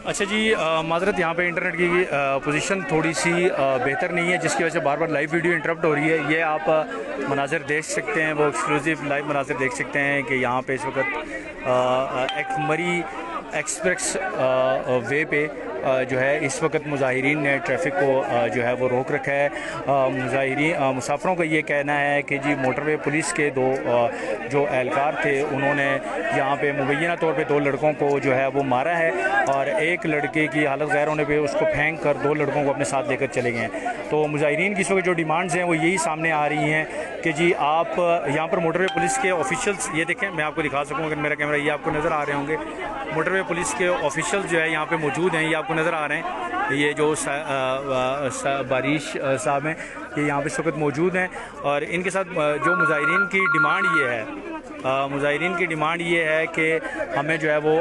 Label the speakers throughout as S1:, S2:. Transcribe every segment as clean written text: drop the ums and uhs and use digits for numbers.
S1: अच्छा जी, माज़रत यहाँ पे इंटरनेट की पोजीशन थोड़ी सी बेहतर नहीं है, जिसकी वजह से बार बार लाइव वीडियो इंटरप्ट हो रही है। ये आप मनाज़र देख सकते हैं, वो एक्सक्लूसिव लाइव मनाज़र देख सकते हैं कि यहाँ पे इस वक्त एक मरी एक्सप्रेस वे पे जो है इस वक्त मुजाहिरीन ने ट्रैफिक को जो है वो रोक रखा है। मुजाहिरीन मुसाफिरों का ये कहना है कि जी मोटरवे पुलिस के दो जो एहलकार थे उन्होंने यहाँ पे मुबैना तौर पे दो लड़कों को जो है वो मारा है और एक लड़के की हालत गैर होने पे उसको फेंक कर दो लड़कों को अपने साथ लेकर चले गए हैं। तो मुजाहिरीन की इस वक्त जो डिमांड्स हैं वो यही सामने आ रही हैं कि जी आप यहाँ पर मोटरवे पुलिस के ऑफिशियल्स, ये देखें मैं आपको दिखा सकूँ अगर मेरा कैमरा, ये आपको नज़र आ रहे होंगे मोटरवे पुलिस के ऑफिशियल जो है यहाँ पे मौजूद हैं, ये आपको नज़र आ रहे हैं। ये जो बारिश साहब हैं ये यहाँ पे इस वक्त मौजूद हैं और इनके साथ जो मुजाहिरीन की डिमांड ये है, मुजाहिरीन की डिमांड ये है कि हमें जो है वो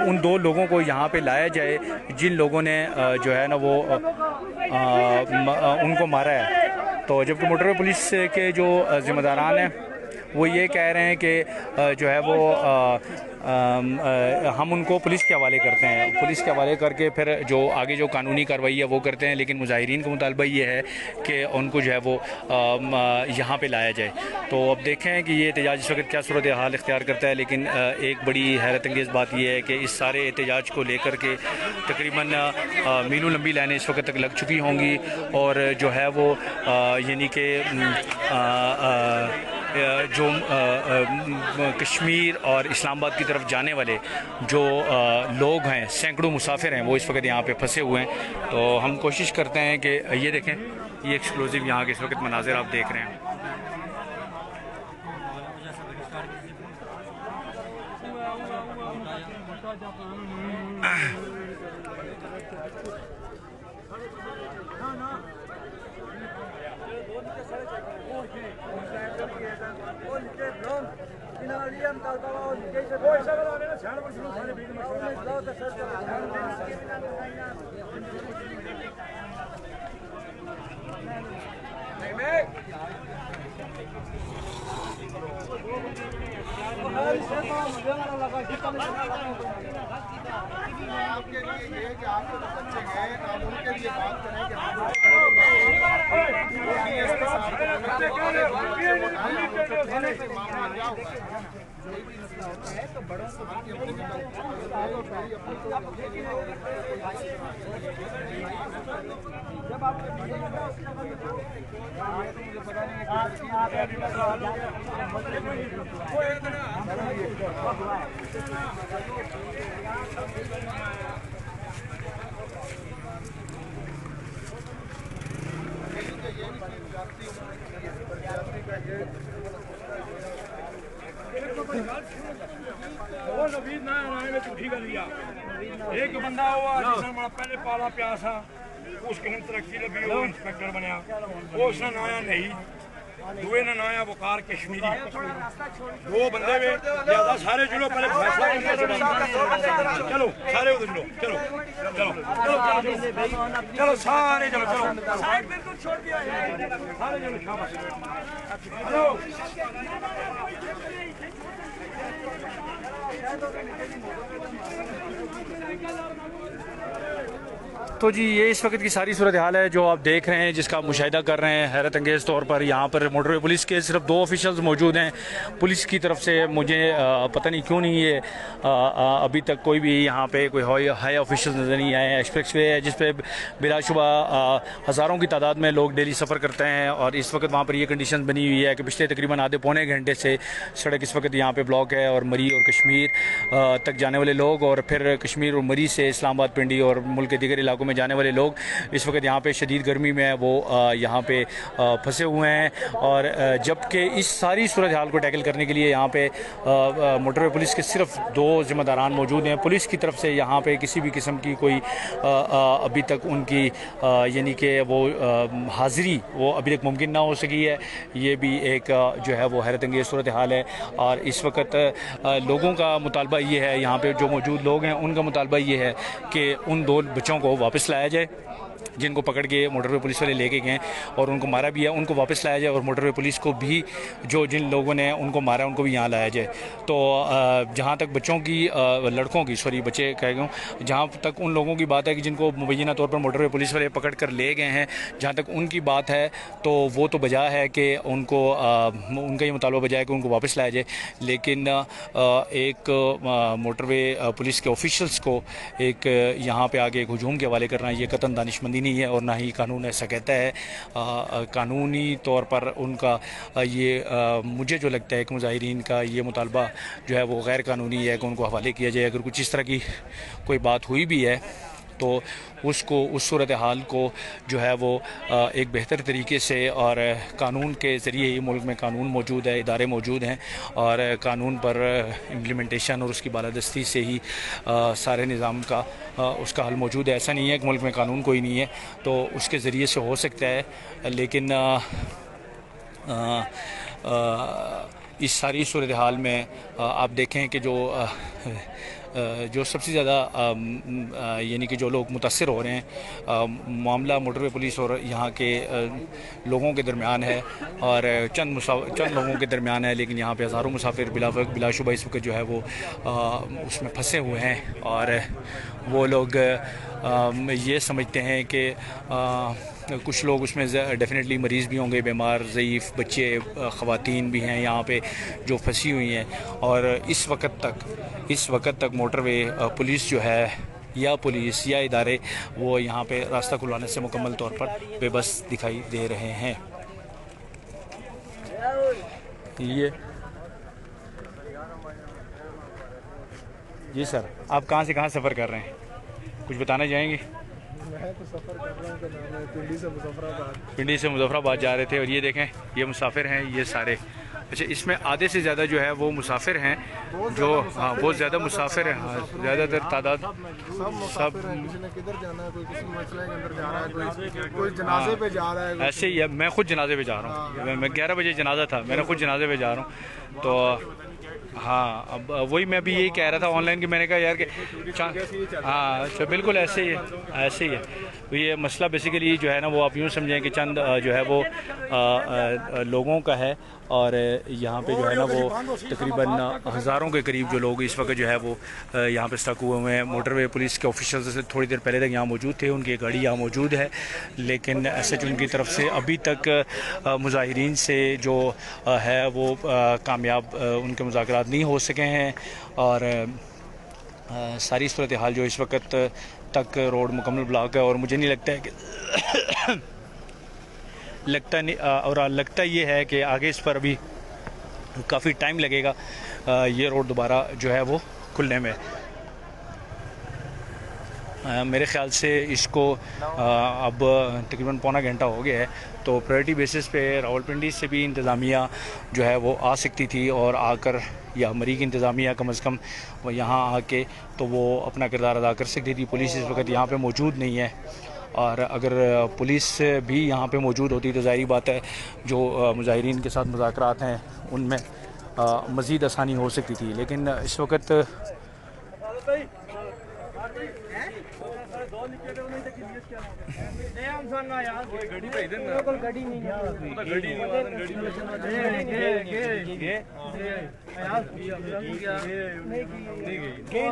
S1: उन दो लोगों को यहाँ पे लाया जाए जिन लोगों ने जो है ना वो उनको मारा है। तो जबकि मोटरवे पुलिस के जो ज़िम्मेदारान हैं वो ये कह रहे हैं कि जो है वो हम उनको पुलिस के हवाले करते हैं, पुलिस के हवाले करके फिर जो आगे जो कानूनी कार्रवाई है वो करते हैं। लेकिन मुजाहिरीन का मुतालबा ये है कि उनको जो है वो यहाँ पे लाया जाए। तो अब देखें कि ये एहतजाज इस वक्त क्या सूरत हाल इख्तियार करता है। लेकिन एक बड़ी हैरत अंगेज़ बात यह है कि इस सारे एहतजाज को लेकर के तकरीबन मीलों लंबी लाइनें इस वक्त तक लग चुकी होंगी और जो है वो यानी कि जो कश्मीर और इस्लामाबाद की तरफ जाने वाले जो लोग हैं, सैकड़ों मुसाफिर हैं, वो इस वक्त यहाँ पे फंसे हुए हैं। तो हम कोशिश करते हैं कि ये देखें, ये एक्सक्लूसिव यहाँ के इस वक्त मनाज़िर आप देख रहे हैं।
S2: आपके लिए ये है कि आपके बच्चे गए, आप उनके लिए बात करें कि तो बड़ों को जब आप
S3: एक बंदा हुआ पहले पाला प्यासा उसके तरक्की लगी, वो इंस्पेक्टर बनया, उसने नाया नहीं दुए ने नाया वकार कश्मीरी, दो बंदे में ज्यादा सारे जुड़ो पहले फैसला चलो सारे उधर जुड़ो, चलो चलो चलो सारे चलो चलो सारे चलो शाबाश हेलो।
S1: तो जी ये इस वक्त की सारी सूरत हाल है जो आप देख रहे हैं, जिसका मुशाहिदा कर रहे हैं। हैरत अंगेज़ तौर पर यहाँ पर मोटरवे पुलिस के सिर्फ दो ऑफिशियल्स मौजूद हैं। पुलिस की तरफ से मुझे पता नहीं क्यों नहीं ये अभी तक कोई भी यहाँ पे कोई हाई ऑफिशियल नज़र नहीं आए हैं। एक्सप्रेस वे है जिस पे बिलाशुबा हज़ारों की तादाद में लोग डेली सफ़र करते हैं और इस वक्त वहाँ पर ये कंडीशन बनी हुई है कि पिछले तकरीबन आधे पौने घंटे से सड़क इस वक्त यहाँ पर ब्लॉक है और मरी और कश्मीर तक जाने वाले लोग और फिर कश्मीर और मरी से इस्लामाबाद, पिंडी और मुल्क के दीगर इलाकों में जाने वाले लोग इस वक्त यहाँ पे शदीद गर्मी में वो यहाँ पे फंसे हुए हैं। और जबकि इस सारी सूरत हाल को टैकल करने के लिए यहाँ पे मोटरवे पुलिस के सिर्फ दो ज़िम्मेदारान मौजूद हैं। पुलिस की तरफ से यहाँ पे किसी भी किस्म की कोई अभी तक उनकी यानी कि वो हाज़िरी वो अभी तक मुमकिन ना हो सकी है। ये भी एक जो है वो हैरत अंगेज़ सूरत हाल है। और इस वक्त लोगों का मुतालबा ये है, यहाँ पे जो मौजूद लोग हैं उनका मुतालबा ये है कि उन दो बच्चों को वापस लाया जाए। जिनको पकड़ के मोटरवे पुलिस वाले लेके गए और उनको मारा भी है, उनको वापस लाया जाए और मोटरवे पुलिस को भी जो जिन लोगों ने उनको मारा उनको भी यहाँ लाया जाए। तो जहाँ तक बच्चों की लड़कों की बच्चे कह गए, जहाँ तक उन लोगों की बात है कि जिनको मुबैना तौर पर मोटरवे पुलिस वाले पकड़ कर ले गए हैं, जहाँ तक उनकी बात है तो वो तो बजा है कि उनको उनका ये मुतालबा बजा है कि उनको वापस लाया जाए। लेकिन एक मोटरवे पुलिस के ऑफिशियल्स को एक यहाँ पे आगे एक हुजूम के हवाले करना ये कतन दानिशमंदी नहीं है और ना ही कानून ऐसा कहता है। कानूनी तौर पर उनका ये मुझे जो लगता है कि मुजाहिरीन का ये मुतालबा जो है वो गैर कानूनी है कि उनको हवाले किया जाए। अगर कुछ इस तरह की कोई बात हुई भी है तो उसको उस सूरत हाल को जो है वो एक बेहतर तरीके से और कानून के ज़रिए ही, मुल्क में कानून मौजूद है, इदारे मौजूद हैं और कानून पर इम्प्लीमेंटेशन और उसकी बालादस्ती से ही सारे निज़ाम का उसका हल मौजूद है। ऐसा नहीं है कि मुल्क में कानून कोई नहीं है, तो उसके ज़रिए से हो सकता है। लेकिन इस सारी सूरत हाल में आप देखें कि जो सबसे ज़्यादा यानी कि जो लोग मुतासर हो रहे हैं, मामला मोटरवे पुलिस और यहाँ के लोगों के दरमियान है और चंद लोगों के दरमियान है। लेकिन यहाँ पे हज़ारों मुसाफिर बिलाशुबा इस वक्त जो है वो उसमें फंसे हुए हैं और वो लोग ये समझते हैं कि कुछ लोग उसमें डेफिनेटली मरीज़ भी होंगे, बीमार, ज़ईफ़, बच्चे, ख़वातीन भी हैं यहाँ पे जो फंसी हुई हैं। और इस वक्त तक मोटरवे पुलिस जो है या पुलिस या इदारे वो यहाँ पे रास्ता खुलवाने से मुकम्मल तौर पर बेबस दिखाई दे रहे हैं। ये जी सर, आप कहाँ से कहाँ सफ़र कर रहे हैं, कुछ बताना चाहेंगे?
S2: मैं तो सफ़र कर रहा हूँ पिंडी से मुजफ्फराबाद।
S1: पिंडी से मुजफ्फराबाद जा रहे थे और ये देखें ये मुसाफिर हैं ये सारे। अच्छा, इसमें आधे से ज़्यादा जो है वो मुसाफिर हैं, जो हाँ बहुत ज़्यादा मुसाफिर हैं। हाँ, ज़्यादातर तादाद सब
S2: किधर जाना है, कोई किसी मसले के अंदर जा रहा है, कोई जनाजे पे जा रहा है।
S1: ऐसे ही है, मैं खुद जनाजे पे जा रहा हूँ। मैं 11 बजे जनाजा था, मैंने खुद जनाजे पे जा रहा हूँ। तो हाँ, अब वही मैं भी यही कह रहा था ऑनलाइन कि मैंने कहा यार कि हाँ अच्छा बिल्कुल ऐसे ही है। तो ये मसला बेसिकली जो है ना वो आप यूँ समझें कि चंद जो है वो लोगों का है और यहाँ पे जो है ना वो तकरीबन हज़ारों के करीब जो लोग इस वक्त जो है वो यहाँ पे स्टक हुए हैं। मोटरवे पुलिस के ऑफिशियल्स से थोड़ी देर पहले तक यहाँ मौजूद थे, उनकी गाड़ी यहाँ मौजूद है, लेकिन SHO उनकी तरफ से अभी तक मुजाहिरीन से जो है वो कामयाब उनके मुज़ाकरात नहीं हो सके हैं। और सारी सूरत हाल जो इस वक्त तक रोड मुकम्मल ब्लॉक है और मुझे नहीं लगता है कि लगता ये है कि आगे इस पर अभी काफ़ी टाइम लगेगा ये रोड दोबारा जो है वो खुलने में। मेरे ख़्याल से इसको अब तकरीबन पौना घंटा हो गया है, तो प्रायोरिटी बेसिस पे रावलपिंडी से भी इंतज़ामिया जो है वो आ सकती थी और आकर, या मरी की इंतज़ामिया कम अज़ कम वो यहाँ आके तो वो अपना किरदार अदा कर सकती थी। पुलिस इस वक्त यहाँ पे मौजूद नहीं है और अगर पुलिस भी यहाँ पे मौजूद होती तो ज़ाहिर बात है जो मुजाहिरीन के साथ मुज़ाकरात हैं उनमें मज़ीद आसानी हो सकती थी। लेकिन इस वक्त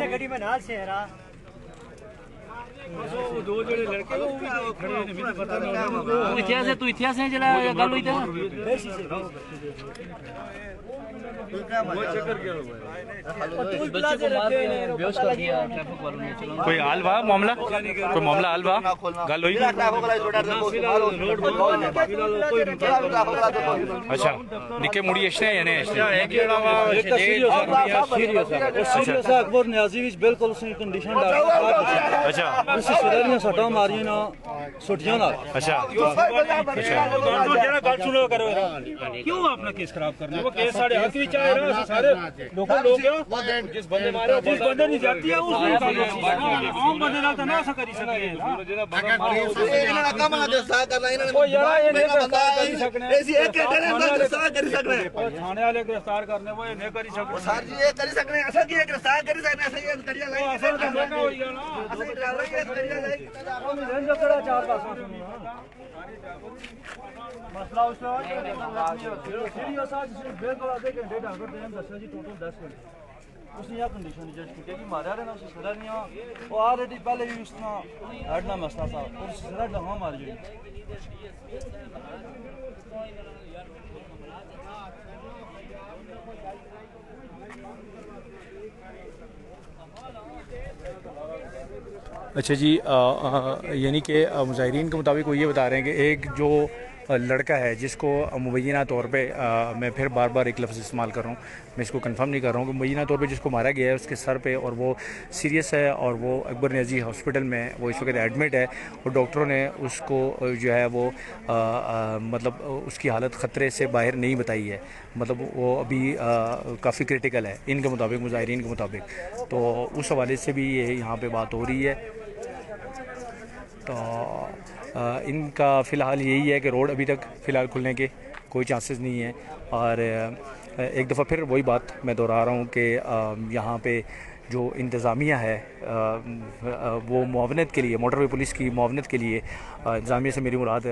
S4: गड्डी में नाल से दो जड़े लड़के वो भी खड़े हैं, मुझे पता नहीं इतिहास है, तू इतिहास है जला गल हुई था बच्चे को मार के बेहोश कर दिया ट्रैफिक वालों ने। चलो
S1: कोई हाल बा मामला, कोई मामला हाल बा गल हुई। अच्छा निके मुड़ी एशने या नहीं
S4: एशने अकबर न्याजी विच बिल्कुल उसी कंडीशन
S1: अच्छा
S4: उसी सिरानियां सटा मारियां ना सुटियां ना।
S1: अच्छा
S4: जरा गल सुनो करो, क्यों अपना केस खराब करना, वो केस साढ़े हाथ विच आए ना सारे लोग जिस बंदे मारे जिस बंदे नहीं जाती है उस आम बंदे नाल तो ना ऐसा करी सके
S5: ਇਹਨਾਂ ਦਾ ਕੰਮ ਆ ਦਸਾ ਕਰਨਾ, ਇਹਨਾਂ ਨੇ
S4: ओ यार ये नहीं करी सकने
S5: ਐਸੀ ਇੱਕ ਘੰਟੇ ਦੇ ਅੰਦਰ ਦਸਾ ਕਰੀ ਸਕਣੇ
S4: थाने वाले गिरफ्तार करने वो नहीं करी सकते।
S5: ਸਰ ਜੀ ਇਹ ਕਰੀ ਸਕਣੇ, ਅਸਾਂ ਕੀ ਗ੍ਰਿਫਤਾਰ ਕਰੀ ਸਕਣੇ, ਅਸਾਂ ਇਹ ਕਰੀਆਂ ਲਾਈ
S4: असल तो मौका हो गया ना
S5: ਅਸਾਂ ਡਰਾਈਵਰ
S4: मसला उसका सीरियस आज बिल्कुल आधे घंटे डॉक्टर ने दसा जी टोटल 10 घंटे उसने यह कंडीशन जज की कि मारा रहना उसे सजा नहीं वो ऑलरेडी पहले भी उसका हटना मसला था और सजा लगा मार गई
S1: अच्छा जी, यानी कि मुजाहिरीन के मुताबिक वो ये बता रहे हैं कि एक जो लड़का है जिसको मुबैना तौर पे मैं फिर बार बार एक लफ्ज़ इस्तेमाल कर रहा हूँ, मैं इसको कंफर्म नहीं कर रहा हूँ कि मुबैना तौर पे जिसको मारा गया है उसके सर पे, और वो सीरियस है और वो अकबर नियाज़ी हॉस्पिटल में वो इस वक्त एडमिट है, और डॉक्टरों ने उसको जो है वो मतलब उसकी हालत ख़तरे से बाहर नहीं बताई है, मतलब वो अभी काफ़ी क्रिटिकल है इनके मुताबिक, मुजाहिरीन के मुताबिक। तो उस हवाले से भी ये यहाँ पर बात हो रही है। तो इनका फ़िलहाल यही है कि रोड अभी तक फ़िलहाल खुलने के कोई चांसेस नहीं है। और एक दफ़ा फिर वही बात मैं दोहरा रहा हूँ कि यहाँ पे जो इंतज़ामिया है वो मुआवनत के लिए, मोटरवे पुलिस की मुआवनत के लिए, इंतज़ामिया से मेरी मुराद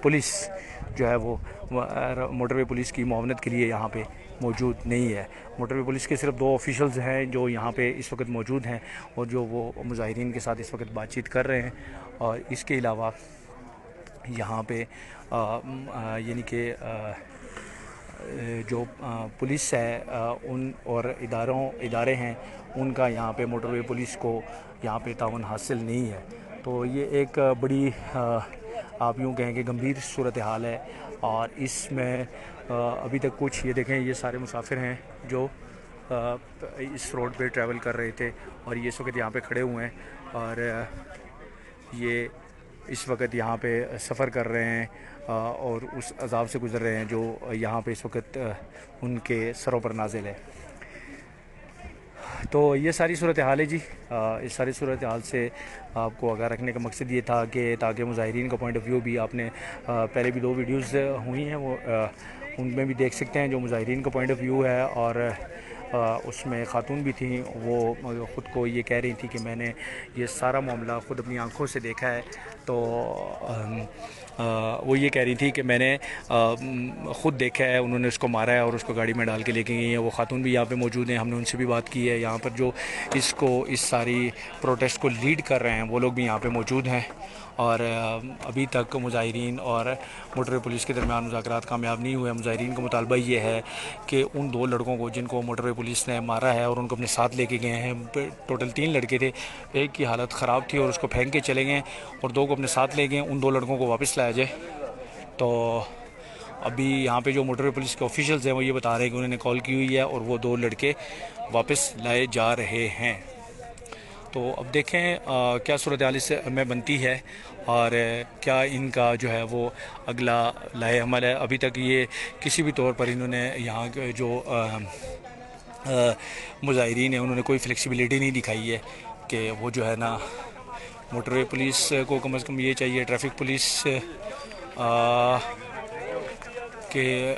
S1: पुलिस जो है वो मोटरवे पुलिस की मुआवनत के लिए यहाँ पे मौजूद नहीं है। मोटरवे पुलिस के सिर्फ 2 ऑफिशियल्स हैं जो यहाँ पे इस वक्त मौजूद हैं और जो वो मुजाहिरीन के साथ इस वक्त बातचीत कर रहे हैं। और इसके अलावा यहाँ पे यानी कि जो पुलिस है उन और इदारे हैं उनका यहाँ पे मोटरवे पुलिस को यहाँ पे तावन हासिल नहीं है। तो ये एक बड़ी आप यूँ कहें कि गंभीर सूरत हाल है। और इसमें अभी तक कुछ, ये देखें ये सारे मुसाफिर हैं जो इस रोड पे ट्रैवल कर रहे थे और ये इस वक्त यहाँ पे खड़े हुए हैं और ये इस वक्त यहाँ पे सफ़र कर रहे हैं और उस अज़ाब से गुज़र रहे हैं जो यहाँ पे इस वक्त उनके सरों पर नाज़िल है। तो ये सारी सूरत हाल है जी। इस सारी सूरत हाल से आपको आगाह रखने का मकसद ये था कि ताकि मुजाहिरीन का पॉइंट ऑफ व्यू भी, आपने पहले भी 2 वीडियोज़ हुई हैं वो उनमें भी देख सकते हैं जो मुजाहिरीन का पॉइंट ऑफ व्यू है। और उसमें ख़ातून भी थी, वो ख़ुद को ये कह रही थी कि मैंने ये सारा मामला ख़ुद अपनी आंखों से देखा है। तो वो ये कह रही थी कि मैंने ख़ुद देखा है, उन्होंने उसको मारा है और उसको गाड़ी में डाल के लेके गई हैं। वो ख़ातून भी यहाँ पे मौजूद हैं, हमने उनसे भी बात की है। यहाँ पर जो इस सारी प्रोटेस्ट को लीड कर रहे हैं वो लोग भी यहाँ पे मौजूद हैं। और अभी तक मुजाहिरीन और मोटरवे पुलिस के दरमियान मुज़ाकरात कामयाब नहीं हुए। मुजाहिरीन का मुतालबा ये है कि उन 2 लड़कों को जिनको मोटरवे पुलिस ने मारा है और उनको अपने साथ लेके गए हैं, टोटल 3 लड़के थे, एक की हालत ख़राब थी और उसको फेंक के चले गए और 2 को अपने साथ ले गए, उन 2 लड़कों को वापस लाया जाए। तो अभी यहाँ पे जो मोटरवे पुलिस के ऑफिशियल्स हैं वो ये बता रहे हैं कि उन्होंने कॉल की हुई है और वो 2 लड़के वापस लाए जा रहे हैं। तो अब देखें क्या सूरत हाल इससे में बनती है और क्या इनका जो है वो अगला लाए अमल है। अभी तक ये किसी भी तौर पर इन्होंने यहाँ के जो मुजाहिरीन हैं उन्होंने कोई फ्लेक्सिबिलिटी नहीं दिखाई है कि वो जो है ना, मोटरवे पुलिस को कम से कम ये चाहिए, ट्रैफिक पुलिस के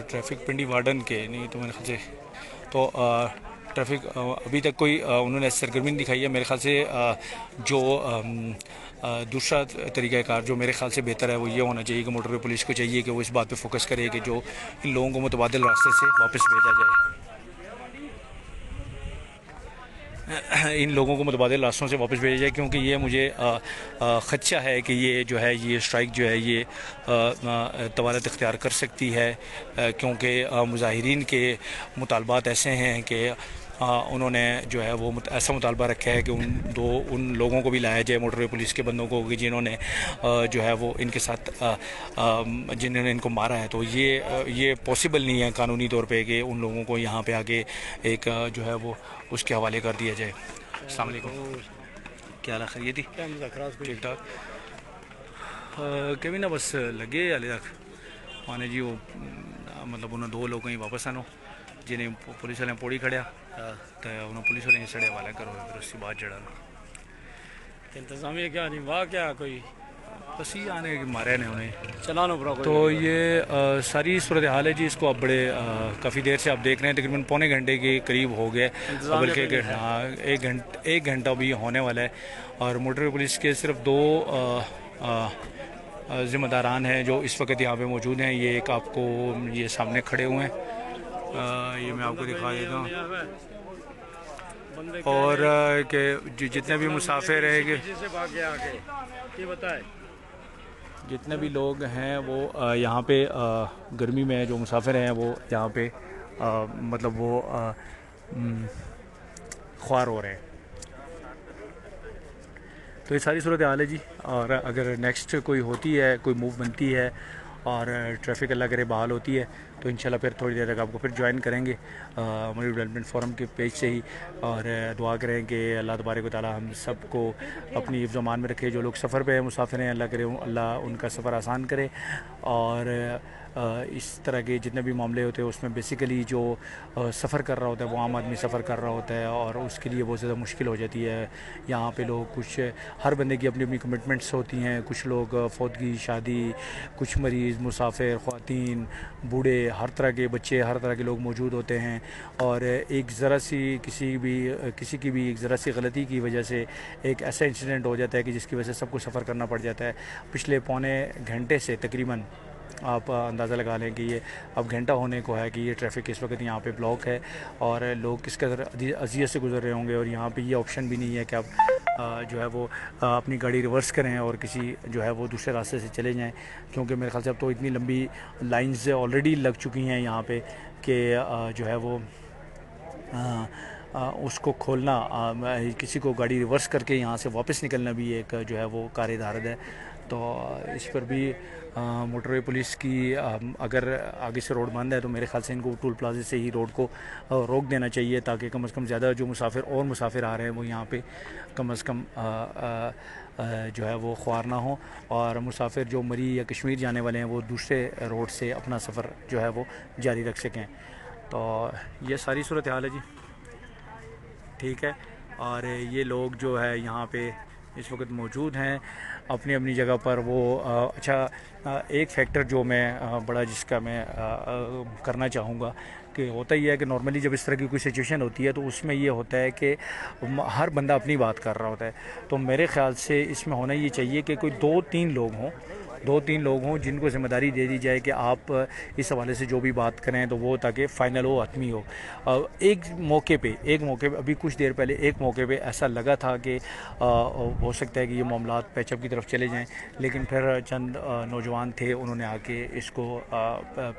S1: ट्रैफिक पिंडी वार्डन के नहीं तो मेरे ख्याल से तो ट्रैफिक अभी तक कोई उन्होंने सरगर्मी नहीं दिखाई है। मेरे ख्याल से जो दूसरा तरीक़ाकार जो मेरे ख्याल से बेहतर है वो ये होना चाहिए कि मोटरवे पुलिस को चाहिए कि वो इस बात पे फोकस करे कि जो इन लोगों को मुतबादिल रास्ते से वापस भेजा जाए, इन लोगों को मुतबादिल रास्तों से वापस भेजा जाए, क्योंकि ये मुझे ख़दशा है कि ये जो है ये स्ट्राइक जो है ये तवालत इख्तियार कर सकती है, क्योंकि मुजाहिरीन के मुतालबात ऐसे हैं कि उन्होंने जो है वो ऐसा मुतालबा रखा है कि उन लोगों को भी लाया जाए, मोटरवे पुलिस के बंदों को, कि जिन्होंने जो है वो इनके साथ जिन्होंने इनको मारा है। तो ये पॉसिबल नहीं है कानूनी तौर पे कि उन लोगों को यहाँ पे आके एक जो है वो उसके हवाले कर दिया जाए। अस्सलाम वालेकुम, क्या हाल खैरियत थी? ठीक ठाक कभी ना बस लगे हाले तक माने जी वो मतलब उन्होंने 2 लोगों ही वापस आनो जिन्हें पुलिस वाले पोड़ी खड़िया तो उन्होंने पुलिस वाले सड़े वाले करो फिर उसकी बात जड़ा
S6: इंतजामिया क्या नहीं वाह क्या कोई
S1: बस ही आने के मारे ने उन्हें।
S2: चलानो पूरा
S1: तो ये सारी सूरत हाल है जी। इसको आप बड़े काफ़ी देर से आप देख रहे हैं, तकरीबन पौने घंटे के करीब हो गए, बल्कि हाँ एक घंटा भी होने वाला है। और मोटर पुलिस के सिर्फ 2 ज़िम्मेदारान हैं जो इस वक्त यहाँ पे मौजूद हैं। ये एक आपको ये सामने खड़े हुए हैं, ये मैं आपको दिखा देता हूँ। और के जितने भी मुसाफिर हैं जितने भी लोग हैं वो यहाँ पे गर्मी में जो मुसाफिर हैं वो यहाँ पे मतलब वो ख्वार हो रहे हैं। तो ये सारी सूरत हाल है जी। और अगर नेक्स्ट कोई होती है, कोई मूव बनती है और ट्रैफिक अल्लाह करे बहाल होती है तो इंशाल्लाह फिर थोड़ी देर तक आपको फिर ज्वाइन करेंगे मरी डेवलपमेंट फोरम के पेज से ही। और दुआ करें कि अल्लाह तबारक व तआला हम सबको अपनी हिफ्ज़ अमान में रखे। जो लोग सफ़र पे हैं, मुसाफिर हैं, अल्लाह करे अल्लाह उनका सफ़र आसान करे। और इस तरह के जितने भी मामले होते हैं उसमें बेसिकली जो सफ़र कर रहा होता है वो आम आदमी सफ़र कर रहा होता है और उसके लिए बहुत ज़्यादा मुश्किल हो जाती है। यहाँ पे लोग कुछ हर बंदे की अपनी अपनी कमिटमेंट्स होती हैं। कुछ लोग फौतगी, शादी, कुछ मरीज़, मुसाफिर, ख़वातीन, बूढ़े, हर तरह के बच्चे, हर तरह के लोग मौजूद होते हैं। और एक ज़रा सी किसी की भी एक ज़रा सी गलती की वजह से एक ऐसा इंसिडेंट हो जाता है कि जिसकी वजह से सबको सफ़र करना पड़ जाता है। पिछले पौने घंटे से तकरीबन आप अंदाज़ा लगा लें कि ये अब घंटा होने को है कि ये ट्रैफिक इस वक्त यहाँ पे ब्लॉक है और लोग किस कदर अज़ियत से गुजर रहे होंगे। और यहाँ पे ये ऑप्शन भी नहीं है कि आप जो है वो अपनी गाड़ी रिवर्स करें और किसी जो है वो दूसरे रास्ते से चले जाएं, क्योंकि मेरे ख्याल से अब तो इतनी लंबी लाइंस ऑलरेडी लग चुकी हैं यहाँ पे कि जो है वो उसको खोलना, किसी को गाड़ी रिवर्स करके यहाँ से वापस निकलना भी एक जो है वो कार धारद है। तो इस पर भी मोटरवे पुलिस की अगर आगे से रोड बंद है तो मेरे ख्याल से इनको टोल प्लाजे से ही रोड को रोक देना चाहिए, ताकि कम से कम ज़्यादा जो मुसाफिर आ रहे हैं वो यहाँ पे कम से कम जो है वो ख्वार ना हो। और मुसाफिर जो मरी या कश्मीर जाने वाले हैं वो दूसरे रोड से अपना सफ़र जो है वो जारी रख सकें। तो ये सारी सूरत हाल है जी, ठीक है। और ये लोग जो है यहाँ पे इस वक्त मौजूद हैं अपनी अपनी जगह पर। वो अच्छा एक फैक्टर जो मैं बड़ा जिसका मैं करना चाहूँगा कि होता ही है कि नॉर्मली जब इस तरह की कोई सिचुएशन होती है तो उसमें ये होता है कि हर बंदा अपनी बात कर रहा होता है। तो मेरे ख़्याल से इसमें होना ये चाहिए कि कोई 2-3 लोग हों जिनको ज़िम्मेदारी दे दी जाए कि आप इस हवाले से जो भी बात करें तो वो ताकि फ़ाइनल हो, हतमी हो। एक मौके पे अभी कुछ देर पहले एक मौके पे ऐसा लगा था कि हो सकता है कि ये मामलात पैचअप की तरफ चले जाएं, लेकिन फिर चंद नौजवान थे, उन्होंने आके इसको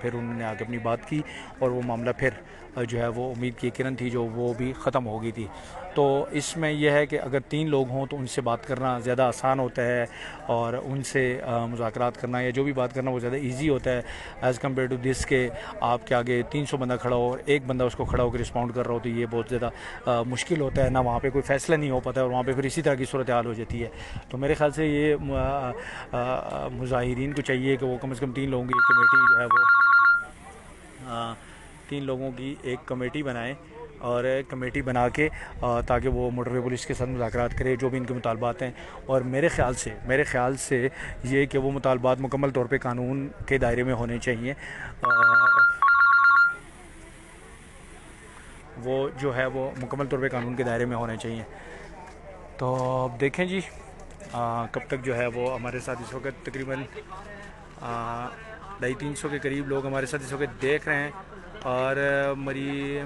S1: फिर उन्होंने आके अपनी बात की और वो मामला फिर जो है वो उम्मीद की किरण थी जो वो भी ख़त्म हो गई थी। तो इसमें यह है कि अगर 3 लोग हों तो उनसे बात करना ज़्यादा आसान होता है और उनसे मुज़ाकरात करना या जो भी बात करना वो ज़्यादा इजी होता है एज़ कम्पेयर टू दिस के आपके आगे 300 बंदा खड़ा हो और एक बंदा उसको खड़ा होकर रिस्पॉन्ड कर रहा हो, तो ये बहुत ज़्यादा मुश्किल होता है ना, वहाँ पे कोई फ़ैसला नहीं हो पाता है और वहाँ पे फिर इसी तरह की सूरत हाल हो जाती है। तो मेरे ख़्याल से ये मुज़ाहिरीन को चाहिए कि वो कम से कम 3 लोगों की एक कमेटी जो है वो 3 लोगों की एक कमेटी बनाएं और कमेटी बना के ताकि वो मोटरवे पुलिस के साथ मुज़ाकरात करे जो भी इनके मुतालबात हैं। और मेरे ख़्याल से ये कि वो मुतालबात मुकम्मल तौर पे कानून के दायरे में होने चाहिए। वो जो है वो मुकम्मल तौर पे कानून के दायरे में होने चाहिए। तो अब देखें जी कब तक जो है वो हमारे साथ इस वक्त तकरीबन 250-300 के करीब लोग हमारे साथ इस वक्त देख रहे हैं। और मरी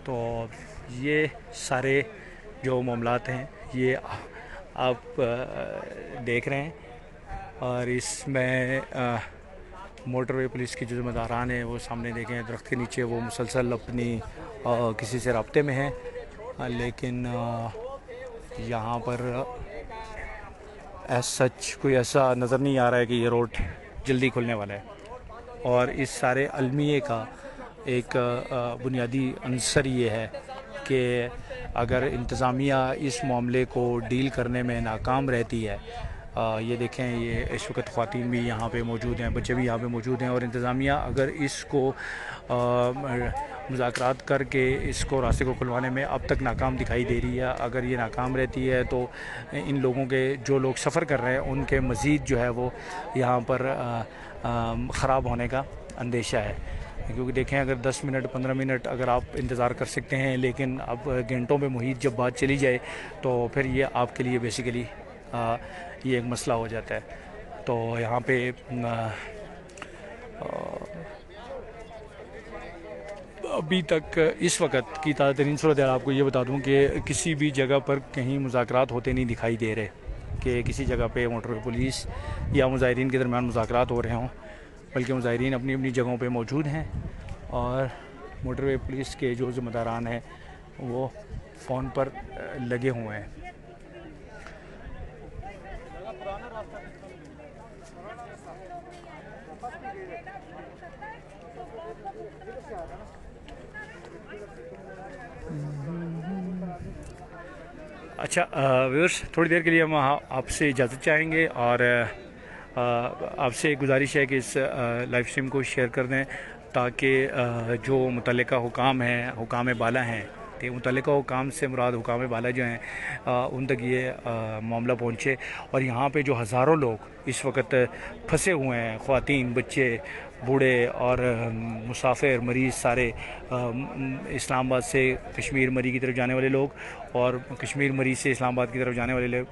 S1: तो ये सारे जो मामलात हैं ये आप देख रहे हैं और इसमें मोटरवे पुलिस की जो ज़िम्मेदारान हैं वो सामने देखें दरख्त के नीचे वो मुसलसल अपनी किसी से रब्ते में हैं, लेकिन यहाँ पर सच कोई ऐसा नज़र नहीं आ रहा है कि ये रोड जल्दी खुलने वाला है। और इस सारे अलमिये का एक बुनियादी अंसर ये है कि अगर इंतज़ामिया इस मामले को डील करने में नाकाम रहती है ये देखें, ये इस वक्त ख़वातीन भी यहाँ पे मौजूद हैं, बच्चे भी यहाँ पे मौजूद हैं। और इंतज़ामिया अगर इसको मुज़ाकरात करके इसको रास्ते को खुलवाने में अब तक नाकाम दिखाई दे रही है। अगर ये नाकाम रहती है तो इन लोगों के, जो लोग सफ़र कर रहे हैं, उनके मज़ीद जो है वो यहाँ पर ख़राब होने का अंदेशा है। क्योंकि देखें, अगर 10 मिनट 15 मिनट अगर आप इंतज़ार कर सकते हैं, लेकिन अब घंटों में मुहित जब बात चली जाए तो फिर ये आपके लिए बेसिकली ये एक मसला हो जाता है। तो यहाँ पे अभी तक इस वक्त की ताज़ा तरीन सूरत आपको ये बता दूँ कि किसी भी जगह पर कहीं मुज़ाकरात होते नहीं दिखाई दे रहे कि किसी जगह पे मोटरवे पुलिस या मुज़ाहिरीन के दरमियान मुज़ाकरात हो रहे हों, बल्कि मुज़ाहिरीन अपनी अपनी जगहों पे मौजूद हैं और मोटरवे पुलिस के जो ज़िम्मेदारान हैं वो फ़ोन पर लगे हुए हैं। अच्छा व्यूअर्स, थोड़ी देर के लिए हम आपसे इजाज़त चाहेंगे और आपसे गुजारिश है कि इस लाइव स्ट्रीम को शेयर कर दें ताकि जो मुतल्लिका हुकाम हैं, हुकाम बाला हैं, तो मुतल्लिका हुकाम से मुराद हुकाम बाला जो हैं उन तक ये मामला पहुँचे। और यहाँ पे जो हज़ारों लोग इस वक्त फंसे हुए हैं, ख़वातीन, बच्चे, बूढ़े और मुसाफिर, मरीज़, सारे इस्लामाबाद से कश्मीर मरी की तरफ जाने वाले लोग और कश्मीर मरी से इस्लामाबाद की तरफ जाने वाले लोग,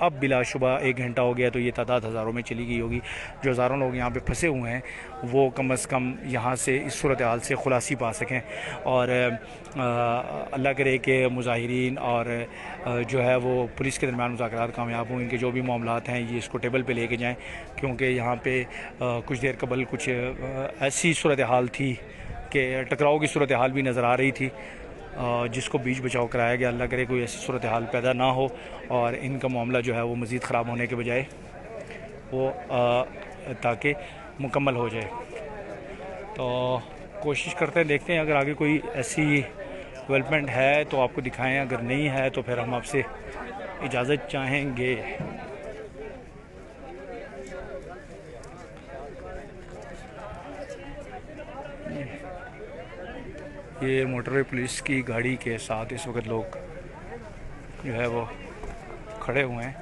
S1: अब बिलाशुबा 1 घंटा हो गया तो ये तादाद हज़ारों में चली गई होगी। जो हज़ारों लोग यहाँ पे फंसे हुए हैं वो कम अज़ कम यहाँ से इस सूरत हाल से खुलासी पा सकें और अल्लाह करे कि मुज़ाहिरीन और जो है वो पुलिस के दरमियान मुज़ाकरात कामयाब हों। इनके जो भी मामलात हैं ये इसको टेबल पे लेके जाएं, क्योंकि यहाँ पे कुछ देर कबल कुछ ऐसी सूरत हाल थी कि टकराव की सूरत हाल भी नज़र आ रही थी, जिसको बीच बचाव कराया गया। अल्लाह करे कोई ऐसी सूरत हाल पैदा ना हो और इनका मामला जो है वो मज़ीद ख़राब होने के बजाय वो ताकि मुकम्मल हो जाए। तो कोशिश करते हैं, देखते हैं अगर आगे कोई ऐसी डेवलपमेंट है तो आपको दिखाएं, अगर नहीं है तो फिर हम आपसे इजाज़त चाहेंगे। ये मोटरवे पुलिस की गाड़ी के साथ इस वक्त लोग जो है वो खड़े हुए हैं।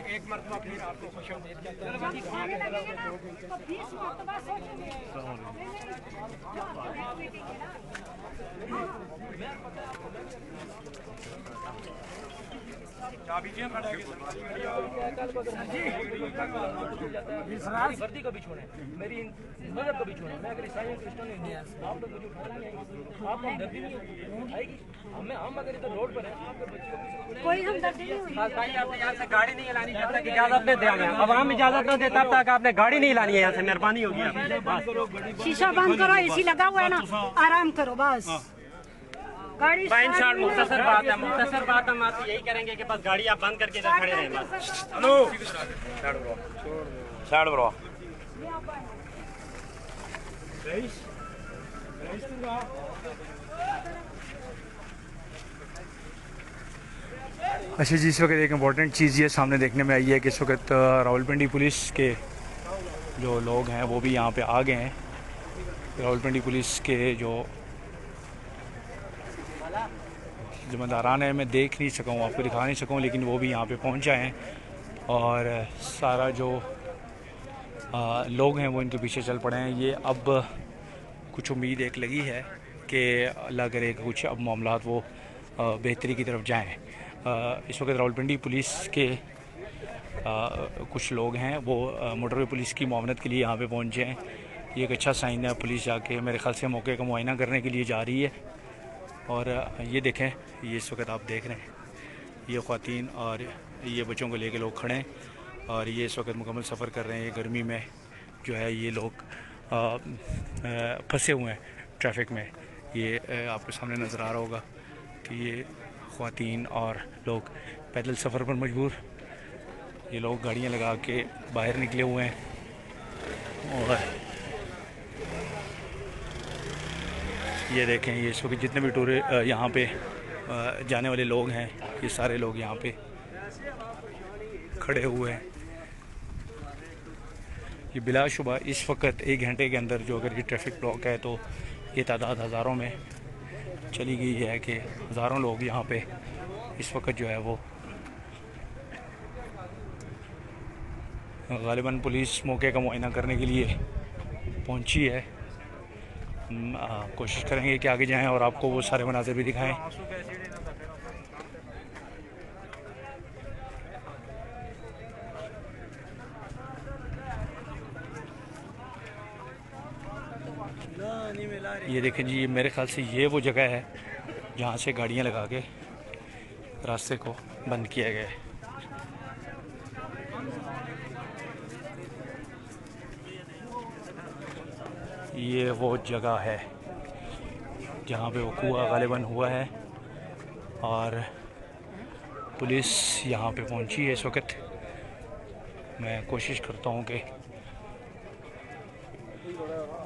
S3: एक मरतबा फिर आपको खुशामदीद कहते हैं। वर्दी को भी छोड़े, मेरी मजहब को भी छोड़े। मैं अगर ईसाई क्रिश्चियन नहीं है, आप लोग मुझे उठाना नहीं आएगी, आप हमदर्दी नहीं आएगी। हम अगर इधर रोड पर है, आपके बच्चे को कोई हमदर्दी नहीं होगी। भाई आपने यहाँ से गाड़ी नहीं लानी जब तक इजाजत नहीं देंगे। अब हम इजाजत नहीं देते तब तक आपने गाड़ी नहीं लानी है यहाँ से, मेहरबानी होगी।
S6: शीशा बंद करो, एसी लगा हुआ है ना, आराम करो बस। गाड़ी
S4: मुख्तसर बात हम आपसे यही करेंगे कि बस गाड़ी आप बंद करके इधर खड़े रहें बस। Hello side bro.
S1: अच्छा जी, इस वक्त एक इम्पॉर्टेंट चीज़ ये सामने देखने में आई है कि इस वक्त रावलपिंडी पुलिस के जो लोग हैं वो भी यहाँ पे आ गए हैं। रावलपिंडी पुलिस के जो ज़िम्मेदारान है, मैं देख नहीं सका हूँ, आपको दिखा नहीं सका हूँ, लेकिन वो भी यहाँ पे पहुँच जाए हैं और सारा जो लोग हैं वो इनके पीछे चल पड़े हैं। ये अब कुछ उम्मीद एक लगी है कि अल्लाह करे कि कुछ अब मामलात वो बेहतरी की तरफ जाएं। इस वक्त रावलपिंडी पुलिस के कुछ लोग हैं वो मोटरवे पुलिस की मुआवनत के लिए यहाँ पे पहुँचे हैं। ये एक अच्छा साइन है। पुलिस जाके मेरे ख्याल से मौके का मुआयना करने के लिए जा रही है। और ये देखें, ये इस वक्त आप देख रहे हैं, ये ख़वातीन और ये बच्चों को लेके लोग खड़े हैं और ये इस वक्त मुकम्मल सफ़र कर रहे हैं। गर्मी में जो है ये लोग फंसे हुए हैं ट्रैफिक में। ये आपके सामने नज़र आ रहा होगा कि ये ख़वातीन और लोग पैदल सफ़र पर मजबूर, ये लोग गाड़ियाँ लगा के बाहर निकले हुए हैं। और ये देखें, ये इस वक्त जितने भी यहाँ पे जाने वाले लोग हैं, ये सारे लोग यहाँ पे खड़े हुए हैं। ये बिलाशुबा इस वक्त 1 घंटे के अंदर जो अगर ये ट्रैफिक ब्लॉक है तो ये तादाद हज़ारों में चली गई है कि हज़ारों लोग यहाँ पे इस वक्त जो है वो ग़ालिबन पुलिस मौके का मुआयना करने के लिए पहुँची है। कोशिश करेंगे कि आगे जाएं और आपको वो सारे मनाज़िर भी दिखाएं। ये देखें जी, मेरे ख्याल से ये वो जगह है जहाँ से गाड़ियाँ लगा के रास्ते को बंद किया गया है। ये वो जगह है जहाँ पे वो कुआ ग़ालिबन हुआ है और पुलिस यहाँ पे पहुँची है इस वक्त। मैं कोशिश करता हूँ कि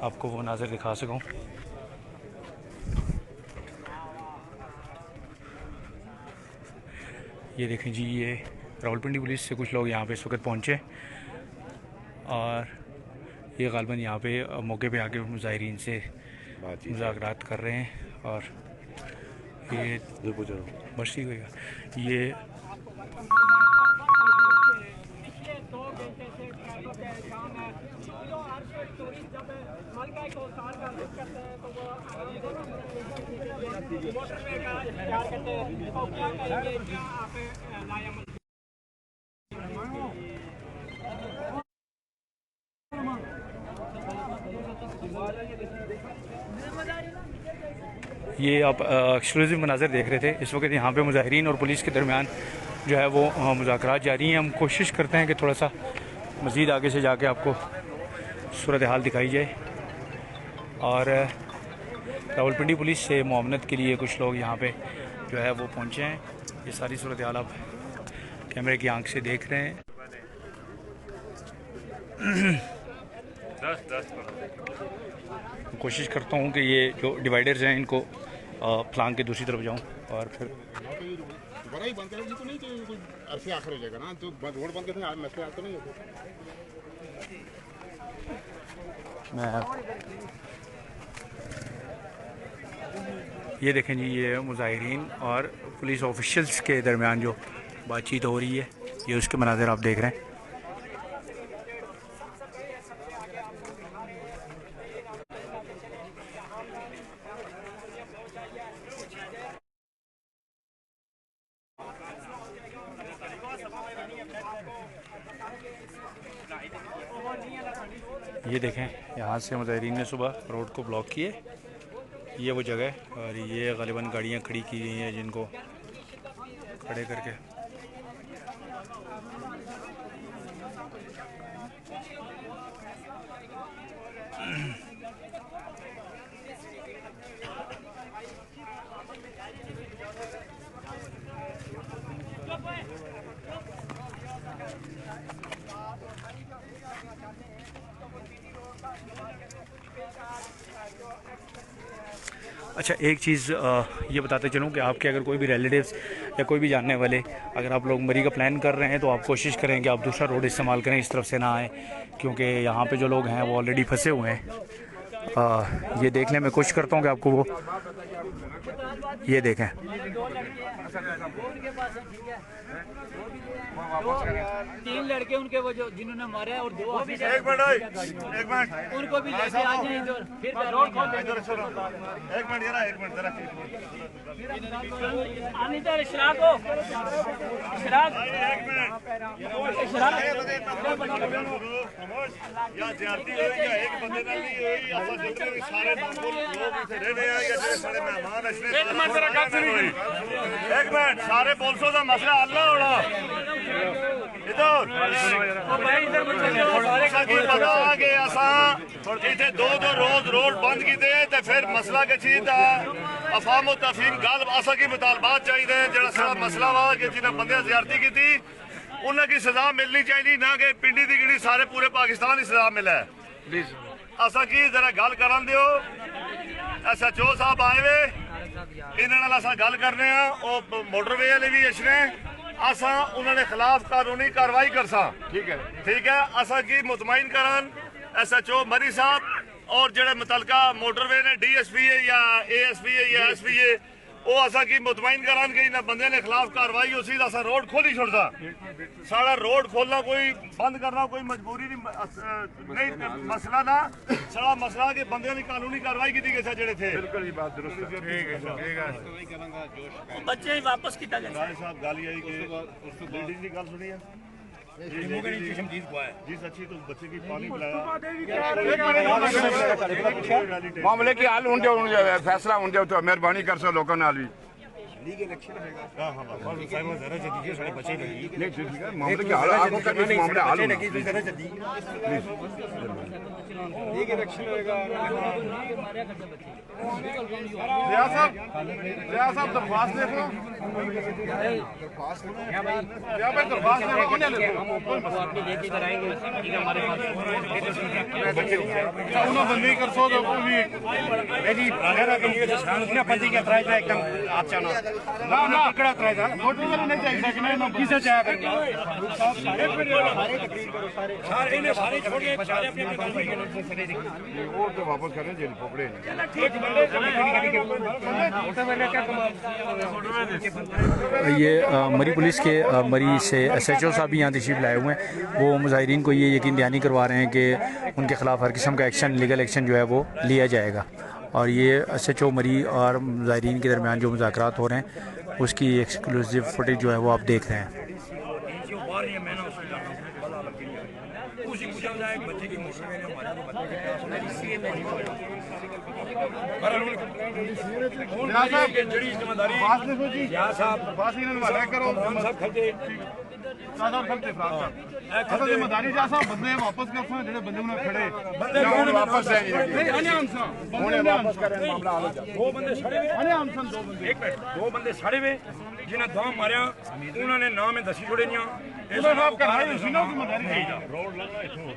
S1: आपको वो नाज़र दिखा सकूं। ये देखें जी, ये रावलपिंडी पुलिस से कुछ लोग यहाँ पे इस वक्त पहुँचे और ये ग़ालिबन यहाँ पे मौके पे आके मुज़ाहिरीन से मुज़ाकरात कर रहे हैं। और ये बस ठीक होगा। ये ये आप एक्सक्लूसिव मनाज़र देख रहे थे। इस वक्त यहाँ पे मुज़ाहिरीन और पुलिस के दरमियान जो है वो मुज़ाकरात जारी हैं। हम कोशिश करते हैं कि थोड़ा सा मज़ीद आगे से जाके आपको सूरत हाल दिखाई जाए। और रावलपिंडी पुलिस से मुआवनत के लिए कुछ लोग यहाँ पे जो है वो पहुँचे हैं। ये सारी सूरत हाल आप कैमरे की आंख से देख रहे हैं। कोशिश करता हूँ कि ये जो डिवाइडर्स हैं इनको फलांग के दूसरी तरफ जाऊँ और फिर
S7: बंद करेगी तो नहीं कि अरसे आखिर हो जाएगा ना, तो रोड बंद करते हैं मसले तो नहीं होते।
S1: मैं ये देखें जी, ये मुज़ाहिरीन और पुलिस ऑफिशियल्स के दरमियान जो बातचीत हो रही है, ये उसके मनाज़िर आप देख रहे हैं। ये देखें, यहाँ से मुज़ाहिरीन ने सुबह रोड को ब्लॉक किए। ये वो जगह है और ये ग़ालिबन गाड़ियाँ खड़ी की गई हैं जिनको खड़े करके अच्छा, एक चीज़ ये बताते चलूँ कि आपके अगर कोई भी रिलेटिव्स या कोई भी जानने वाले अगर आप लोग मरी का प्लान कर रहे हैं तो आप कोशिश करें कि आप दूसरा रोड इस्तेमाल करें, इस तरफ से ना आएँ, क्योंकि यहाँ पे जो लोग हैं वो ऑलरेडी फंसे हुए हैं। ये देखने में कोशिश करता हूँ कि आपको वो ये देखें।
S8: तीन लड़के उनके वो जो जिन्होंने मारा है और 2 ऑफिसर
S3: एक मिनट
S8: उनको भी लेके आ जाए इधर, फिर रोड खोल देंगे।
S3: एक मिनट जरा
S8: इधर इशराक हो, इशराक
S3: या ज्यादती हुई या एक बंदे नाल नहीं हुई, असा जितने भी सारे लोग इथे रहने आ या जेड़े सारे मेहमान अशरे। एक मिनट जरा गल सुनी, एक मिनट, सारे पुलिस दा मसला हल ना होना।
S9: इतने दो रोज रोड बंद किए तो फिर मसला के चीज अफाम तफहीम गल असा की मुतालबात चाहिए जो सारा मसला वा कि जिन्हें बंदे ज्यारती की थी उन्हें की सजा मिलनी चाहिए ना कि पिंडी की गिड़ी सारे पूरे पाकिस्तान की सजा मिले असा की जरा गल कर दियो SHO साहब आए वे इन्होंने असा गल करने मोटरवे वाले भी इसने असा उन्होंने खिलाफ कानूनी कार्रवाई कर सा ठीक है असा की मुतमईन करन SHO मरी साहब और जेड़े मुतलका मोटरवे ने DSP है या ASP है या SP है वो असा की मुतमईन करान के इन बंदे ने खिलाफ कार्रवाई हो सी असा रोड खोल ही छोड़ता सारा रोड खोलना कोई बंद करना कोई मजबूरी नहीं मसला ना सारा मसला के बंदे ने कानूनी कार्रवाई की थी जेड़े थे बिल्कुल ये बात दुरुस्त है ठीक है
S8: बच्चे वापस किया जाए
S9: साहब गाली आई कि लेडीज की गल सुनी है जी सच्ची तो बच्चे की पानी पिलाया
S7: मामले की हल होने फैसला होने तो मेहरबानी कर सो लोगों नाल भी मामले की हल आपको करने से मामला हल साहब दरख्वास्त देखो बंदी कर सो वापस करें जेल पकड़े
S1: ये मरी पुलिस के मरी से SHO साहब भी यहाँ तशरीफ लाए हुए हैं। वो मुजाहिरीन को ये यकीन दहानी करवा रहे हैं कि उनके ख़िलाफ़ हर किस्म का एक्शन लीगल एक्शन जो है वो लिया जाएगा। और ये SHO मरी और मुजाहिरीन के दरमियान जो मुज़ाकरात हो रहे हैं उसकी एक्सक्लूसिव फुटेज जो है वो आप देख रहे हैं।
S7: जिम्मेदारी बंदे वापस कर बंदे खड़े वापस
S3: दो बंदे सड़े हुए जिन्हें दम मारिया उन्होंने नाम दसी छोड़े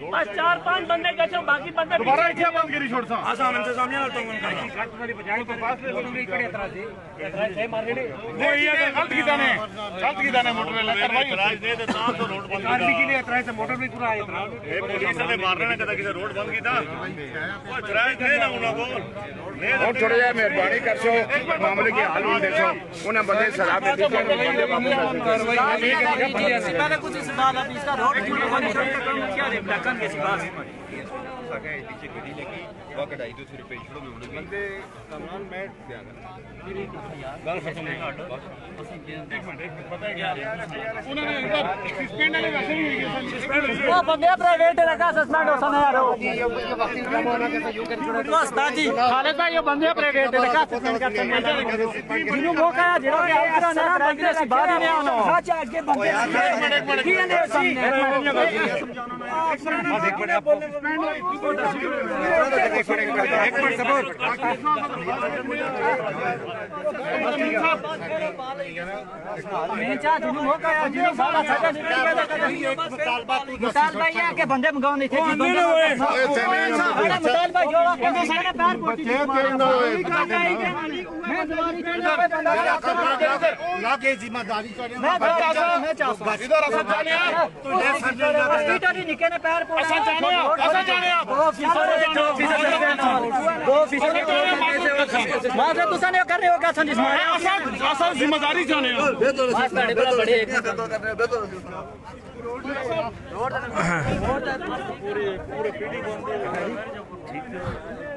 S8: बस 4-5 बंदे गए बाकी बंदे
S7: दोबारा इतना बंद करी छोड़ सा
S3: आसाम इंतजामिया
S7: गलत की दाने मोटर मोटर भी पूरा
S9: पुलिस ने मारने ने कदा किसी रोड बंद कीता ओए इतराज थे ना उन्हों को
S7: और थोड़ा जा मेहरबानी कर सो मामले की हाल होने देखो उन्हें बंदे सलाह में दिखे बंदे
S8: पहले कुछ इस बात आप इसका रोड क्या रे ढक्कन के पास वो बंदे प्राइवेट रखा सस्पेंड हो सना यार उस्ताद जी खालिद भाई ये बंदे प्राइवेट रखा सस्पेंड करते हैं जिन्हों मौका है जेड़ा के आउटरा ना प्राइवेट से बाहर ही नहीं आना अच्छा आगे बंदे की ने सामने एक मिनट सपोर्ट मैं चाह जिन्हों मौका है जिन्हों सारा सजा मुतालबा ये के बंदे मंगाओ नहीं थे मुतालबा जोड़ा बंदे सारे पैर पोटी मैं दुआरी चढ़ा बंदा
S7: ना के जिम्मेदारी
S8: मैं चाहता
S7: इधर असा जाने
S8: हॉस्पिटल ही निके ने पैर पोड़ा
S7: असा जाने
S8: 2% मात्र तुसा ने कर रहे हो क्या संदेश मारे
S7: असा जिम्मेदारी जाने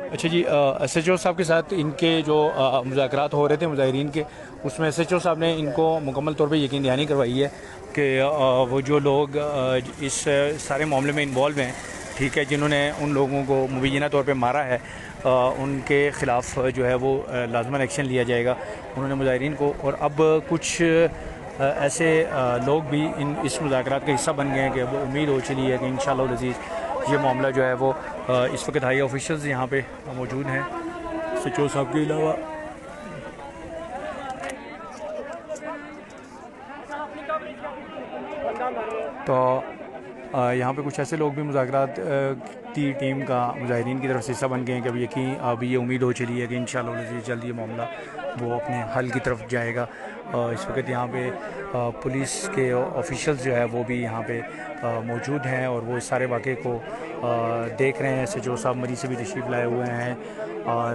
S1: अच्छा जी SHO साहब के साथ इनके जो मुज़ाकरात हो रहे थे मुजाहिरीन के उसमें SHO साहब ने इनको मुकम्मल तौर पे यकीन दहानी करवाई है कि वो जो लोग इस सारे मामले में इन्वॉल्व हैं ठीक है जिन्होंने उन लोगों को मुबैना तौर पे मारा है उनके ख़िलाफ़ जो है वो लाजमन एक्शन लिया जाएगा। उन्होंने मुजाहिरीन को और अब कुछ ऐसे लोग भी इस मुज़ाकरात का हिस्सा बन गए हैं कि वो उम्मीद हो चली है कि इंशाअल्लाह अज़ीज़ ये मामला जो है वो इस वक्त हाई ऑफिशियल्स यहाँ पे मौजूद हैं सचो साहब के अलावा। तो यहाँ पे कुछ ऐसे लोग भी मुज़ाकरात की टीम का मुजाहिरीन की तरफ से हिस्सा बन गए हैं कि अब ये उम्मीद हो चली है कि इंशाअल्लाह जल्द ये मामला वो अपने हल की तरफ जाएगा। इस वक्त यहाँ पे पुलिस के ऑफिशियल्स जो है वो भी यहाँ पे मौजूद हैं और वो इस सारे वाक़े को देख रहे हैं। सचो साहब मरी से भी तशरीफ़ लाए हुए हैं और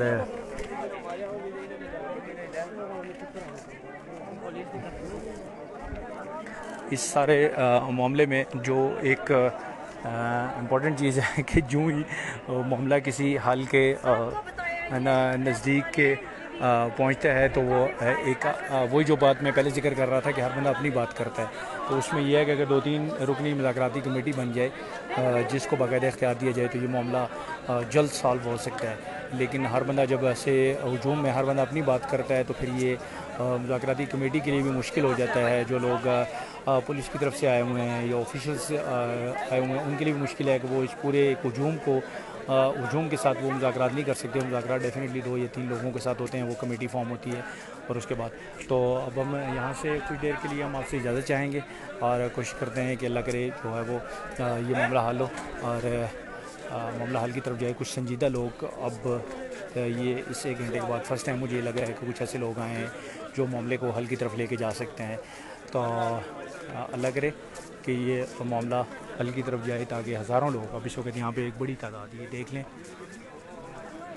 S1: इस सारे मामले में जो एक इम्पॉर्टेंट चीज़ है कि जो ही मामला किसी हल के नज़दीक के पहुंचता है तो वो वही जो बात मैं पहले जिक्र कर रहा था कि हर बंदा अपनी बात करता है, तो उसमें यह है कि अगर 2-3 रुकनी मुज़ाकराती कमेटी बन जाए जिसको बाकायदा इख्तियार दिया जाए तो ये मामला जल्द सॉल्व हो सकता है। लेकिन हर बंदा जब ऐसे हजूम में हर बंदा अपनी बात करता है तो फिर ये मुज़ाकराती कमेटी के लिए भी मुश्किल हो जाता है। जो लोग पुलिस की तरफ से आए हुए हैं या ऑफिशियल्स आए हुए हैं उनके लिए भी मुश्किल है कि वो इस पूरे हजूम के साथ वो मुज़ाकरात नहीं कर सकते। मुज़ाकरात डेफिनेटली 2 या 3 लोगों के साथ होते हैं, वो कमेटी फॉर्म होती है और उसके बाद तो अब हम यहाँ से कुछ देर के लिए हम आपसे इजाज़त चाहेंगे और कोशिश करते हैं कि अल्लाह करे जो है वो ये मामला हल हो और मामला हल की तरफ जाए। कुछ संजीदा लोग अब ये इस 1 घंटे के बाद फर्स्ट टाइम मुझे लग रहा है कि कुछ ऐसे लोग आए हैं जो मामले को हल की तरफ लेके जा सकते हैं। तो अल्लाह करे कि ये मामला हल की तरफ जाए ताकि हज़ारों लोग, अब इस वक्त यहाँ पे एक बड़ी तादाद ये देख लें,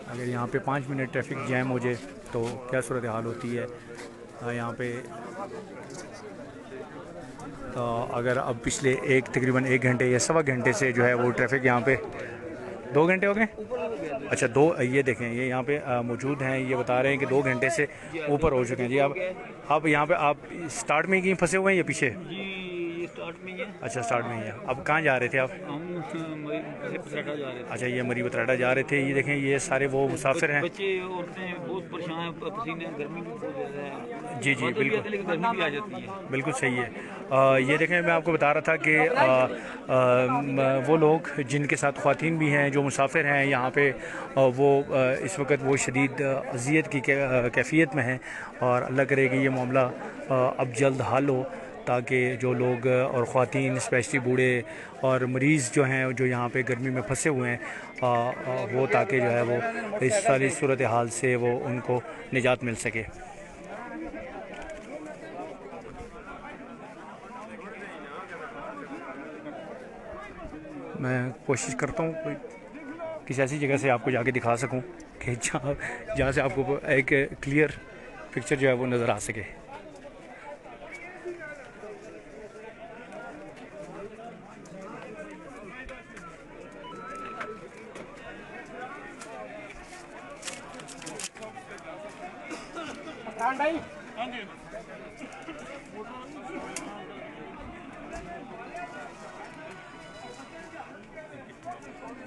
S1: अगर यहाँ पे 5 मिनट ट्रैफिक जैम हो जाए तो क्या सूरत हाल होती है यहाँ पे। तो अगर अब पिछले तकरीबन 1 घंटे या सवा घंटे से जो है वो ट्रैफिक यहाँ पे 2 घंटे हो गए, अच्छा 2, ये देखें ये यहाँ पे मौजूद हैं, ये बता रहे हैं कि 2 घंटे से ऊपर हो चुके हैं जी। अब यहाँ पे आप स्टार्ट में ही फंसे हुए हैं या पीछे?
S4: स्टार्ट में ही है।
S1: अच्छा स्टार्ट में ही है। अब कहाँ जा रहे थे आप?
S4: जा रहे थे।
S1: अच्छा ये मरी बतराडा जा रहे थे। ये देखें ये सारे वो मुसाफिर हैं।
S4: बच्चे औरतें बहुत परेशान हैं, पसीने गर्मी भी बहुत ज़्यादा है।
S1: जी जी बिल्कुल
S4: गर्मी भी आ जाती है।
S1: बिल्कुल सही है। ये देखें मैं आपको बता रहा था कि वो लोग जिनके साथ ख़वातीन भी हैं जो मुसाफिर हैं यहाँ पे वो इस वक्त वो शदीद अज़ियत की कैफियत में हैं और अल्लाह करे कि ये मामला अब जल्द हल हो ताकि जो लोग और ख़वातीन स्पेशली बूढ़े और मरीज़ जो हैं जो यहाँ पे गर्मी में फंसे हुए हैं वो ताकि जो है वो इस सारी सूरत हाल से वो उनको निजात मिल सके। मैं कोशिश करता हूँ कोई किसी ऐसी जगह से आपको जाके दिखा सकूँ कि जहाँ से आपको एक क्लियर पिक्चर जो है वो नज़र आ सके।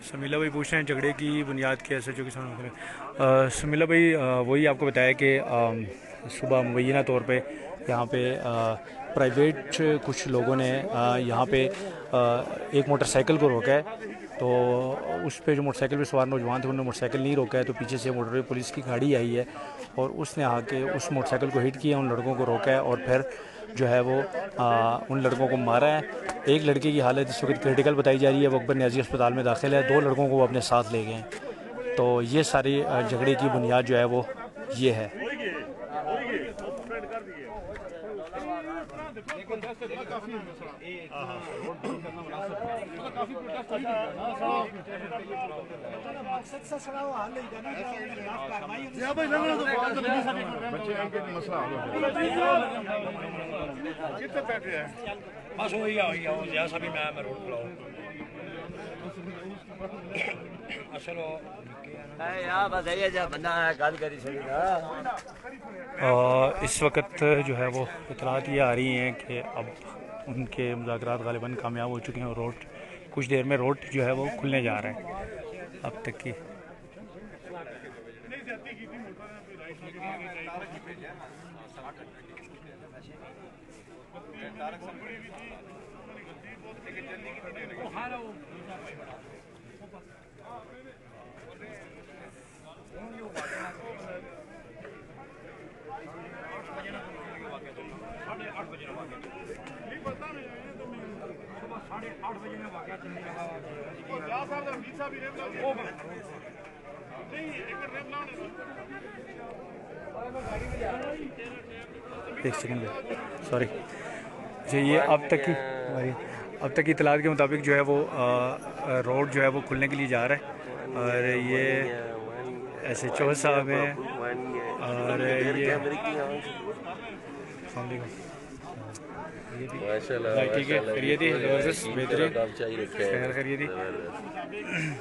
S1: समीला भाई पूछ रहे हैं झगड़े की बुनियाद क्या है जो किसान समीला भाई वही आपको बताया कि सुबह मुबैना तौर पे यहाँ पे प्राइवेट कुछ लोगों ने यहाँ पे एक मोटरसाइकिल को रोका है, तो उस पे जो मोटरसाइकिल पे सवार नौजवान थे उन्होंने मोटरसाइकिल नहीं रोका है, तो पीछे से मोटर पुलिस की गाड़ी आई है और उसने आके उस मोटरसाइकिल को हिट किया, उन लड़कों को रोका है और फिर जो है वो उन लड़कों को मारा है। एक लड़के की हालत इस वक्त क्रिटिकल बताई जा रही है, वो अकबर न्याजी अस्पताल में दाखिल है। 2 लड़कों को वो अपने साथ ले गए हैं। तो ये सारी झगड़े की बुनियाद जो है वो ये है।
S3: बस वही जैसा भी मैं रोड बुलाओ असल
S1: इस वक्त जो है वो इतलात ये आ रही हैं कि अब उनके मुज़ाकरात गालिबन कामयाब हो चुके हैं और रोड कुछ देर में रोड जो है वो खुलने जा रहा है। अब तक की एक सेकंड सॉरी जी, ये अब तक की इतलात के मुताबिक जो है वो रोड जो है वो खुलने के लिए जा रहा है। और ये SHO साहब हैं और ये ठीक है, खैरियत ज़बरदस्त बेहतरीन खैर खैरियत।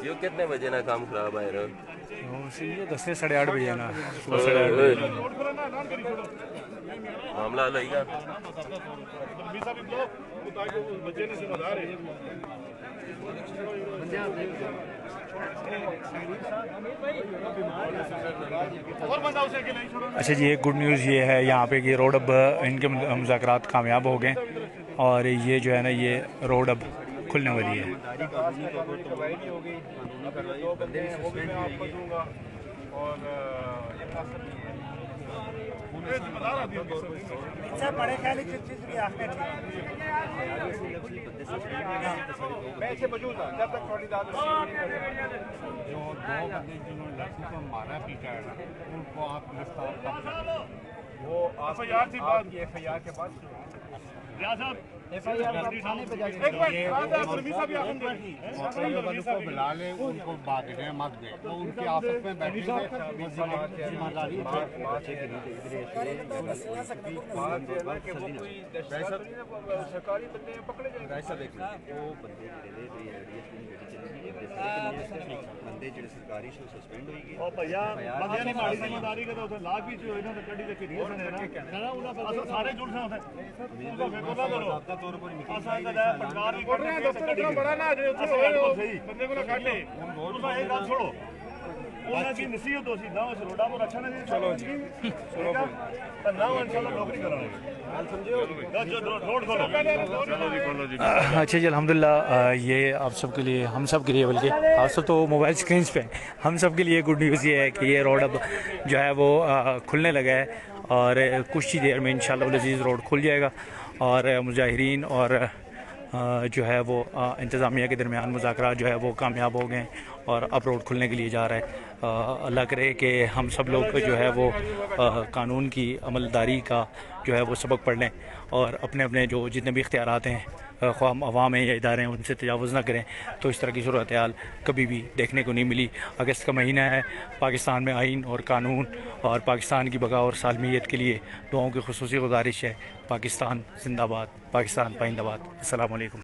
S10: यो कितने बजे ना काम खराब आए रहो?
S1: ये 10 से 8:30 बजे ना, सुबह 8:30 बजे
S10: मामला हल होगा।
S1: अच्छा जी, एक गुड न्यूज़ ये है यहाँ पे कि रोड अब इनके मुज़ाकरात कामयाब हो गए और ये जो है ना ये रोड अब खुलने वाली है।
S2: मैं इसे मौजूद था जब तक थोड़ी दाद जो 2 बंदे जिन्होंने लड़की को मारा पीटा है ना, उनको आप गिरफ्तार कर वो FIR थी बाद की FIR के बाद FIR थाने पे जाके को बुला ले, उनको बात दे मत दे, तो उनके आपस में बैठी सरकारी बंदे पकड़े जाए। ऐसा देखो वो बंदे बंदे जो सरकारी सस्पेंड हो गए और भैया बंदे ने मारी जिम्मेदारी का तो लाग भी जो इन्हों ने कड़ी के रीस ने ना उना सारे जुड़ से उनका फेको ना करो तौर पर असा का सरकार भी कर रहे हैं। दफ्तर बड़ा ना जो सही बंदे को ना काट ले उनका एक बात छोड़ो, उनका की नसीहत हो सी ना उस रोडा पर अच्छा नहीं। चलो जी सुनो तो ना इंशाल्लाह नौकरी कराओगे हाल समझो जो रोड खोलो। चलो जी खोलो जी।
S1: अच्छा जी, अल्हम्दुलिल्लाह ये आप सब के लिए, हम सब के लिए, बल्कि आप सब तो मोबाइल स्क्रीन पे, हम सब के लिए गुड न्यूज़ ये है कि ये रोड अब जो है वो खुलने लगा है और कुछ ही देर में इंशाल्लाह अज़ीज़ रोड खुल जाएगा और मुजाहिरीन और जो है वो इंतज़ामिया के दरमियान मुज़ाकरात जो है वो कामयाब हो गए और अब रोड खुलने के लिए जा रहा है। अल्लाह करे कि हम सब लोग जो है वो कानून की अमलदारी का जो है वो सबक पढ़ लें और अपने अपने जो जितने भी इख्तियारात हैं, ख्वाह अवाम हैं या इदारे हैं, उनसे तजावुज़ ना करें। तो इस तरह की सूरत हाल कभी भी देखने को नहीं मिली। अगस्त का महीना है, पाकिस्तान में आइन और कानून और पाकिस्तान की बका और सालमियत के लिए दुआओं की खुसूसी गुजारिश है। पाकिस्तान जिंदाबाद, पाकिस्तान पाइंदाबाद। अस्सलाम वालेकुम।